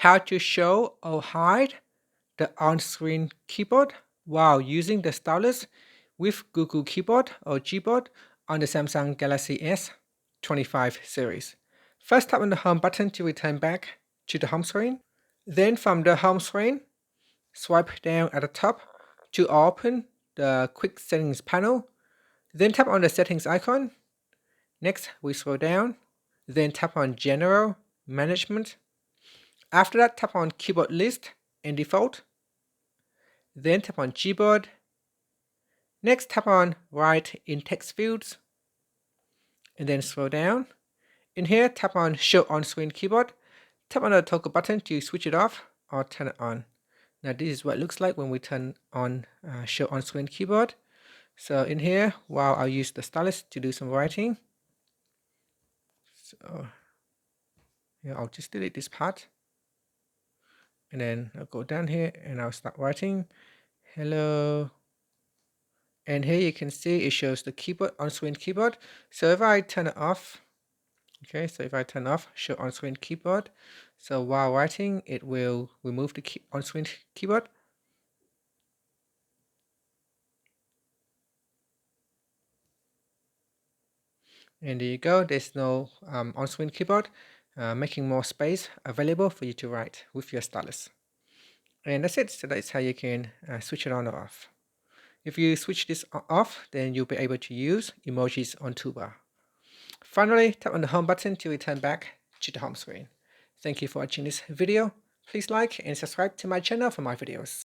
how to show or hide the on-screen keyboard while using the stylus with Google Keyboard or Gboard on the Samsung Galaxy S25 series. First, tap on the home button to return back to the home screen. Then from the home screen, swipe down at the top to open the quick settings panel. Then tap on the settings icon. Next, we scroll down. Then tap on General Management. After that, tap on Keyboard List and Default. Then tap on Gboard. Next, tap on Write in Text Fields. And then scroll down. In here, tap on Show On-Screen Keyboard. Tap on the toggle button to switch it off or turn it on. Now this is what it looks like when we turn on Show On-Screen Keyboard. So in here, I'll use the stylus to do some writing. So yeah, I'll just delete this part. And then I'll go down here and I'll start writing. Hello. And here you can see it shows the keyboard, on-screen keyboard. So if I turn it off, okay, so if I turn off show on-screen keyboard, so while writing, it will remove the on-screen keyboard. And there you go, there's no on-screen keyboard, making more space available for you to write with your stylus. And that's it, so that's how you can switch it on or off. If you switch this off, then you'll be able to use emojis on toolbar. Finally, tap on the home button to return back to the home screen. Thank you for watching this video. Please like and subscribe to my channel for more videos.